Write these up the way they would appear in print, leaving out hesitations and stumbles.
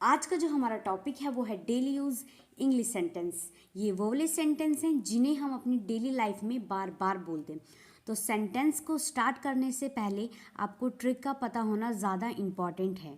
आज का जो हमारा टॉपिक है वो है डेली यूज़ इंग्लिश सेंटेंस। ये वो वाले सेंटेंस हैं जिन्हें हम अपनी डेली लाइफ में बार बार बोलते हैं। तो सेंटेंस को स्टार्ट करने से पहले आपको ट्रिक का पता होना ज़्यादा इम्पॉर्टेंट है।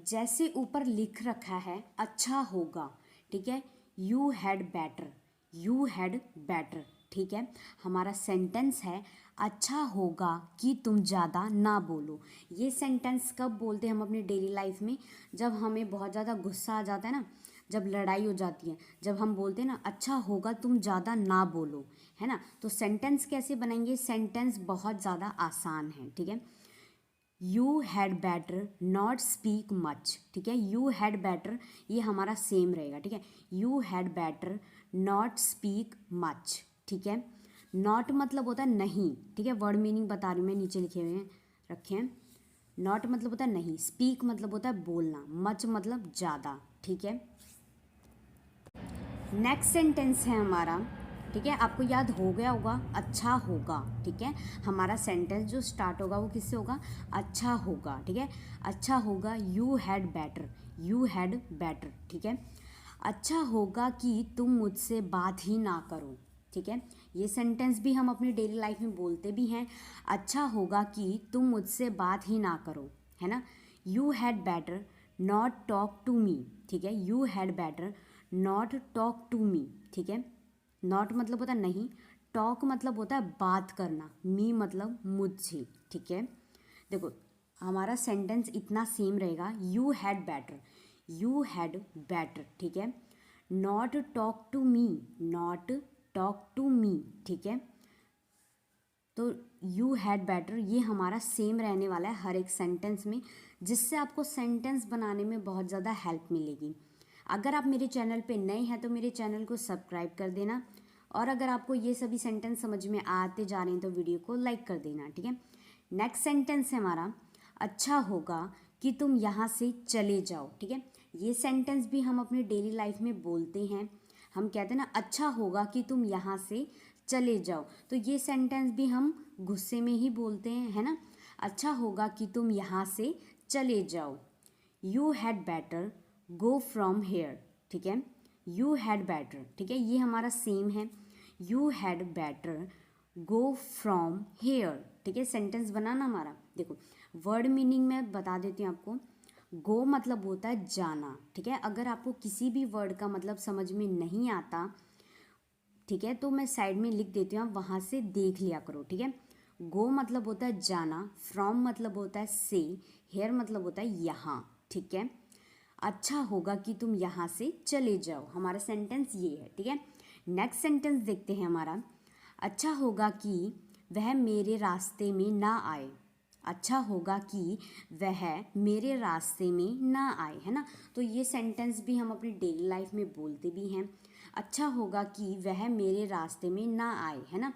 जैसे ऊपर लिख रखा है अच्छा होगा, ठीक है, you had better, you had better, ठीक है। हमारा सेंटेंस है अच्छा होगा कि तुम ज़्यादा ना बोलो। ये सेंटेंस कब बोलते हैं हम अपनी डेली लाइफ में? जब हमें बहुत ज़्यादा गुस्सा आ जाता है ना, जब लड़ाई हो जाती है, जब हम बोलते हैं ना अच्छा होगा तुम ज़्यादा ना बोलो, है ना। तो सेंटेंस कैसे बनाएंगे? सेंटेंस बहुत ज़्यादा आसान है, ठीक है। You had better not speak much, ठीक है। यू हैड बेटर ये हमारा सेम रहेगा, ठीक है। You had better not speak much, ठीक है। नॉट मतलब होता है नहीं, ठीक है। वर्ड मीनिंग बता रही हूँ मैं, नीचे लिखे हुए हैं, रखे हैं। नॉट मतलब होता है नहीं, स्पीक मतलब होता है बोलना, मच मतलब ज़्यादा, ठीक है। नेक्स्ट सेंटेंस है हमारा, ठीक है, आपको याद हो गया होगा अच्छा होगा, ठीक है। हमारा सेंटेंस जो स्टार्ट होगा वो किससे होगा? अच्छा होगा, ठीक है। अच्छा होगा you had better, you had better, ठीक है। अच्छा होगा कि तुम मुझसे बात ही ना करो, ठीक है। ये सेंटेंस भी हम अपनी डेली लाइफ में बोलते भी हैं। अच्छा होगा कि तुम मुझसे बात ही ना करो, है ना। You had better not talk to me, ठीक है। You had better not talk to me, ठीक है। नॉट मतलब होता है नहीं, टॉक मतलब होता है बात करना, मी मतलब मुझसे, ठीक है। देखो हमारा सेंटेंस इतना सेम रहेगा, you had better, you had better, ठीक है। Not talk to me, not talk to me, ठीक है। तो यू हैड बेटर ये हमारा सेम रहने वाला है हर एक सेंटेंस में, जिससे आपको सेंटेंस बनाने में बहुत ज़्यादा हेल्प मिलेगी। अगर आप मेरे चैनल पे नए हैं तो मेरे चैनल को सब्सक्राइब कर देना, और अगर आपको ये सभी सेंटेंस समझ में आते जा रहे हैं तो वीडियो को लाइक कर देना, ठीक है। नेक्स्ट सेंटेंस है हमारा अच्छा होगा कि तुम यहाँ से चले जाओ, ठीक है। ये सेंटेंस भी हम अपनी डेली लाइफ में बोलते हैं। हम कहते हैं ना अच्छा होगा कि तुम यहाँ से चले जाओ, तो ये सेंटेंस भी हम गुस्से में ही बोलते हैं, है ना। अच्छा होगा कि तुम यहाँ से चले जाओ। You had better go from here, ठीक है। यू हैड बेटर, ठीक है, ये हमारा सेम है। You had better go from here, ठीक है। सेंटेंस बनाना हमारा, देखो वर्ड मीनिंग में बता देती हूँ आपको। गो मतलब होता है जाना, ठीक है। अगर आपको किसी भी वर्ड का मतलब समझ में नहीं आता, ठीक है, तो मैं साइड में लिख देती हूँ, आप वहाँ से देख लिया करो, ठीक है। गो मतलब होता है जाना, फ्रॉम मतलब होता है से, हेयर मतलब होता है यहाँ, ठीक है। अच्छा होगा कि तुम यहाँ से चले जाओ, हमारा सेंटेंस ये है, ठीक है। नेक्स्ट सेंटेंस देखते हैं हमारा, अच्छा होगा कि वह मेरे रास्ते में ना आए, अच्छा होगा कि वह मेरे रास्ते में ना आए, है ना। तो ये सेंटेंस भी हम अपनी डेली लाइफ में बोलते भी हैं। अच्छा होगा कि वह मेरे रास्ते में ना आए, है ना।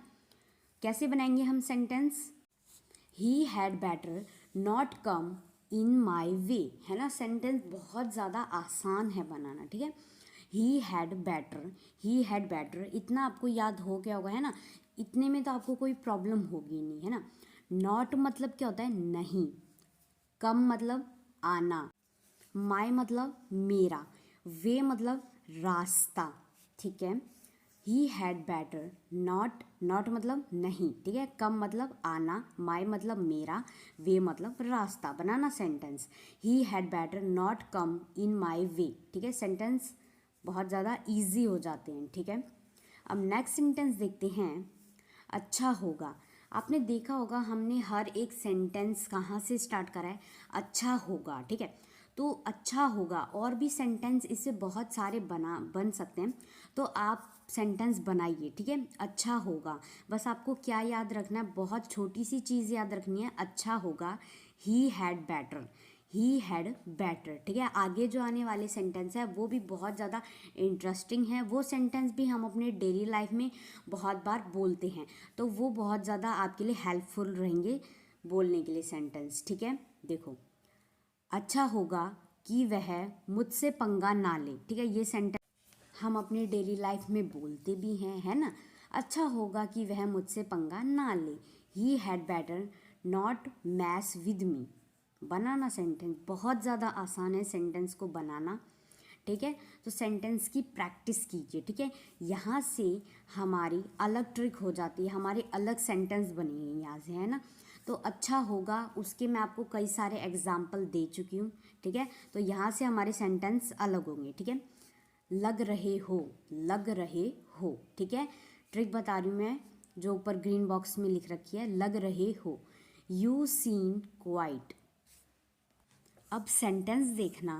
कैसे बनाएंगे हम sentence? He had better not come in my way, है ना। सेंटेंस बहुत ज़्यादा आसान है बनाना, ठीक है। ही had better, he had better इतना आपको याद हो गया होगा, है ना। इतने में तो आपको कोई प्रॉब्लम होगी नहीं, है ना। नॉट मतलब क्या होता है? नहीं। कम मतलब आना, माई मतलब मेरा, वे मतलब रास्ता, ठीक है। ही हैड बेटर नॉट, नॉट मतलब नहीं, ठीक है। कम मतलब आना, माई मतलब मेरा, वे मतलब रास्ता, बनाना sentence. He had better not come in my way, ठीक है। सेंटेंस बहुत ज़्यादा ईजी हो जाते हैं, ठीक है। अब नेक्स्ट सेंटेंस देखते हैं, अच्छा होगा। आपने देखा होगा हमने हर एक सेंटेंस कहाँ से स्टार्ट करा है? अच्छा होगा, ठीक है। तो अच्छा होगा और भी सेंटेंस इससे बहुत सारे बन सकते हैं, तो आप सेंटेंस बनाइए, ठीक है। अच्छा होगा, बस आपको क्या याद रखना है? बहुत छोटी सी चीज़ याद रखनी है, अच्छा होगा ही had better, he had better, ठीक है। आगे जो आने वाले सेंटेंस है वो भी बहुत ज़्यादा इंटरेस्टिंग है, वो सेंटेंस भी हम अपने डेली लाइफ में बहुत बार बोलते हैं, तो वो बहुत ज़्यादा आपके लिए हेल्पफुल रहेंगे बोलने के लिए सेंटेंस, ठीक है। देखो अच्छा होगा कि वह मुझसे पंगा ना ले, ठीक है। ये सेंटेंस हम अपनी डेली लाइफ में बोलते भी हैं, है ना। अच्छा होगा कि वह मुझसे पंगा ना ले, he had better not mess with me, बनाना सेंटेंस बहुत ज़्यादा आसान है सेंटेंस को बनाना, ठीक है। तो सेंटेंस की प्रैक्टिस कीजिए, ठीक है। यहाँ से हमारी अलग ट्रिक हो जाती है, हमारी अलग सेंटेंस बनेंगे यहाँ से, है ना। तो अच्छा होगा उसके मैं आपको कई सारे एग्जाम्पल दे चुकी हूँ, ठीक है। तो यहाँ से हमारे सेंटेंस अलग होंगे, ठीक है। लग रहे हो, लग रहे हो, ठीक है। ट्रिक बता रही हूँ मैं, जो ऊपर ग्रीन बॉक्स में लिख रखी है, लग रहे हो। You seem quite. अब सेंटेंस देखना,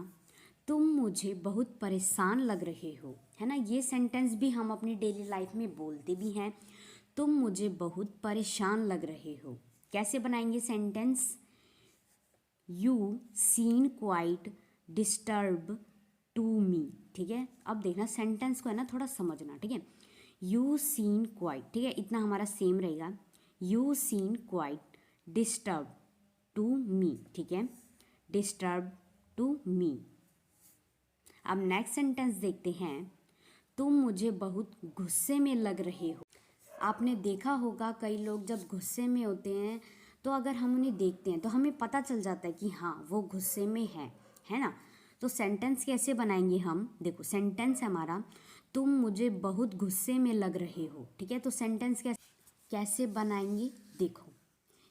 तुम मुझे बहुत परेशान लग रहे हो, है ना। ये सेंटेंस भी हम अपनी डेली लाइफ में बोलते भी हैं। तुम मुझे बहुत परेशान लग रहे हो। कैसे बनाएंगे sentence? You seem quite disturb to me, ठीक है। अब देखना सेंटेंस को है ना थोड़ा समझना, ठीक है। यू सीन क्वाइट, ठीक है, इतना हमारा सेम रहेगा। You seem quite disturb to me, ठीक है, डिस्टर्ब टू मी। अब नेक्स्ट सेंटेंस देखते हैं, तुम मुझे बहुत गुस्से में लग रहे हो। आपने देखा होगा कई लोग जब गुस्से में होते हैं तो अगर हम उन्हें देखते हैं तो हमें पता चल जाता है कि हाँ वो गुस्से में है ना। तो सेंटेंस कैसे बनाएंगे हम? देखो सेंटेंस है हमारा, तुम मुझे बहुत गुस्से में लग रहे हो, ठीक है। तो सेंटेंस कैसे बनाएंगे? देखो,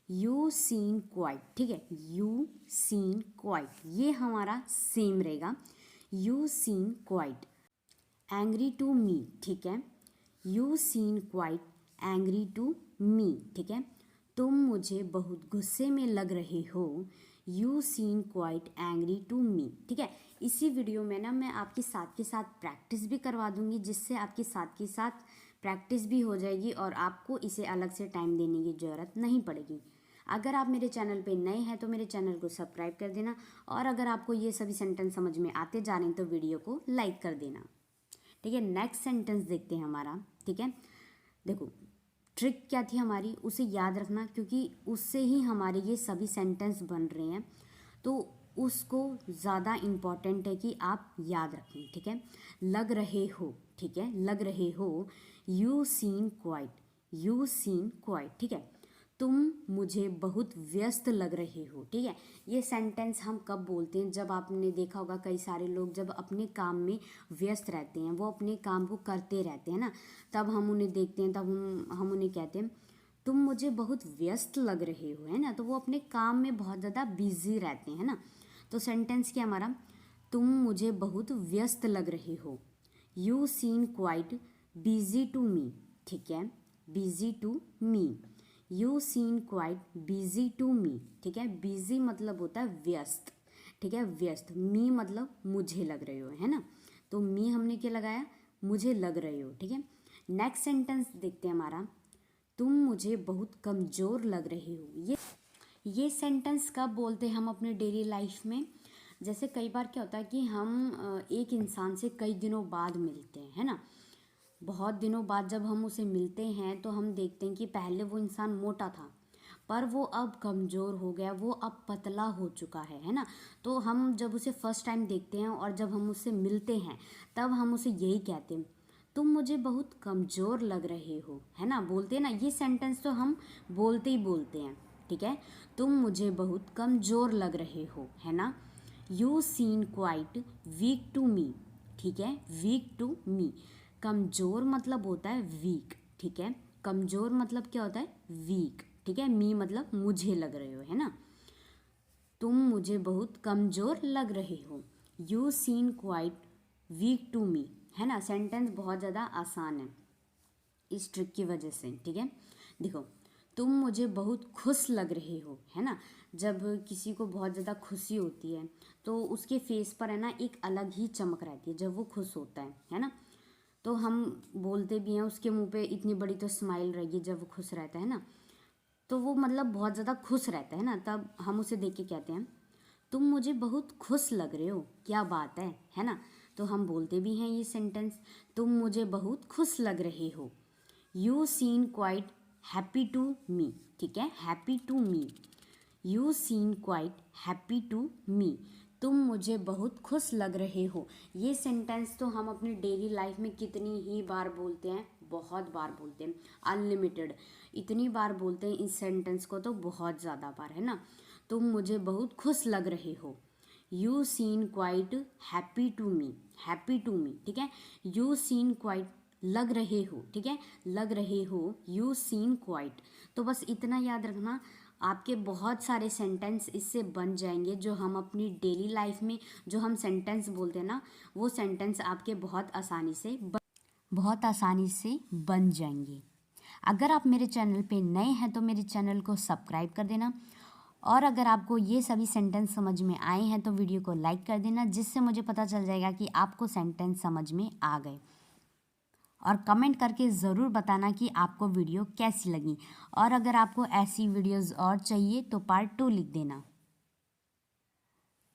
यू सीन क्वाइट, ठीक है, यू सीन क्वाइट, ये हमारा सेम रहेगा। You seem quite angry to me, ठीक है। You seem quite angry to me, ठीक है। तुम मुझे बहुत गुस्से में लग रहे हो। You seem quite angry to me, ठीक है। इसी वीडियो में ना मैं आपके साथ के साथ प्रैक्टिस भी करवा दूंगी, जिससे आपके साथ के साथ प्रैक्टिस भी हो जाएगी और आपको इसे अलग से टाइम देने की ज़रूरत नहीं पड़ेगी। अगर आप मेरे चैनल पे नए हैं तो मेरे चैनल को सब्सक्राइब कर देना, और अगर आपको ये सभी सेंटेंस समझ में आते जा रहे हैं तो वीडियो को लाइक कर देना, ठीक है। नेक्स्ट सेंटेंस देखते हैं हमारा, ठीक है। देखो ट्रिक क्या थी हमारी, उसे याद रखना, क्योंकि उससे ही हमारे ये सभी सेंटेंस बन रहे हैं, तो उसको ज़्यादा इम्पॉर्टेंट है कि आप याद रखें, ठीक है। लग रहे हो, ठीक है, लग रहे हो। You seem quite, you seem quite, ठीक है। तुम मुझे बहुत व्यस्त लग रहे हो, ठीक है। ये सेंटेंस हम कब बोलते हैं? जब आपने देखा होगा कई सारे लोग जब अपने काम में व्यस्त रहते हैं, वो अपने काम को करते रहते हैं ना, तब हम उन्हें देखते हैं, तब हम उन्हें कहते हैं तुम मुझे बहुत व्यस्त लग रहे हो, है ना। तो वो अपने काम में बहुत ज़्यादा बिजी रहते हैं ना। तो सेंटेंस क्या हमारा? तुम मुझे बहुत व्यस्त लग रहे हो। You seem quite busy to me, ठीक है, busy to me. You seem quite busy to me, ठीक है। बिजी मतलब होता है व्यस्त, ठीक है, व्यस्त। मी मतलब मुझे लग रहे हो, है ना। तो मी हमने क्या लगाया? मुझे लग रहे हो, ठीक है। नेक्स्ट सेंटेंस देखते हैं हमारा, तुम मुझे बहुत कमज़ोर लग रहे हो। ये सेंटेंस कब बोलते हैं हम अपने डेली लाइफ में? जैसे कई बार क्या होता है कि हम एक इंसान से कई दिनों बाद मिलते हैं, है ना। बहुत दिनों बाद जब हम उसे मिलते हैं तो हम देखते हैं कि पहले वो इंसान मोटा था, पर वो अब कमज़ोर हो गया, वो अब पतला हो चुका है ना। तो हम जब उसे फर्स्ट टाइम देखते हैं और जब हम उससे मिलते हैं तब हम उसे यही कहते हैं, तुम मुझे बहुत कमज़ोर लग रहे हो, है ना। बोलते हैं ना, ये सेंटेंस तो हम बोलते ही बोलते हैं, ठीक है। तुम मुझे बहुत कमज़ोर लग रहे हो, है ना। You seem quite weak to me, ठीक है, वीक टू मी। कमज़ोर मतलब होता है वीक, ठीक है। कमज़ोर मतलब क्या होता है? वीक, ठीक है। मी मतलब मुझे लग रहे हो, है ना। तुम मुझे बहुत कमज़ोर लग रहे हो। You seem quite weak to me, है ना। सेंटेंस बहुत ज़्यादा आसान है इस ट्रिक की वजह से, ठीक है। देखो, तुम मुझे बहुत खुश लग रहे हो, है ना। जब किसी को बहुत ज़्यादा खुशी होती है तो उसके फेस पर है ना एक अलग ही चमक रहती है जब वो खुश होता है ना। तो हम बोलते भी हैं, उसके मुंह पे इतनी बड़ी तो स्माइल रहेगी जब वो खुश रहता है ना। तो वो मतलब बहुत ज़्यादा खुश रहता है ना, तब हम उसे देख के कहते हैं तुम मुझे बहुत खुश लग रहे हो, क्या बात है ना। तो हम बोलते भी हैं ये सेंटेंस, तुम मुझे बहुत खुश लग रहे हो। You seem quite happy to me, ठीक है, happy to me. You seem quite happy to me, तुम मुझे बहुत खुश लग रहे हो। ये सेंटेंस तो हम अपनी डेली लाइफ में कितनी ही बार बोलते हैं, बहुत बार बोलते हैं, अनलिमिटेड, इतनी बार बोलते हैं इस सेंटेंस को तो बहुत ज़्यादा बार, है ना। तुम मुझे बहुत खुश लग रहे हो। You seem quite happy to me, happy to me, ठीक है। यू सीन क्वाइट लग रहे हो, ठीक है, लग रहे हो, यू सीन क्वाइट। तो बस इतना याद रखना, आपके बहुत सारे सेंटेंस इससे बन जाएंगे, जो हम अपनी डेली लाइफ में जो हम सेंटेंस बोलते हैं ना, वो सेंटेंस आपके बहुत आसानी से बन जाएंगे। अगर आप मेरे चैनल पे नए हैं तो मेरे चैनल को सब्सक्राइब कर देना, और अगर आपको ये सभी सेंटेंस समझ में आए हैं तो वीडियो को लाइक कर देना, जिससे मुझे पता चल जाएगा कि आपको सेंटेंस समझ में आ गए। और कमेंट करके ज़रूर बताना कि आपको वीडियो कैसी लगी, और अगर आपको ऐसी वीडियोस और चाहिए तो पार्ट 2 लिख देना।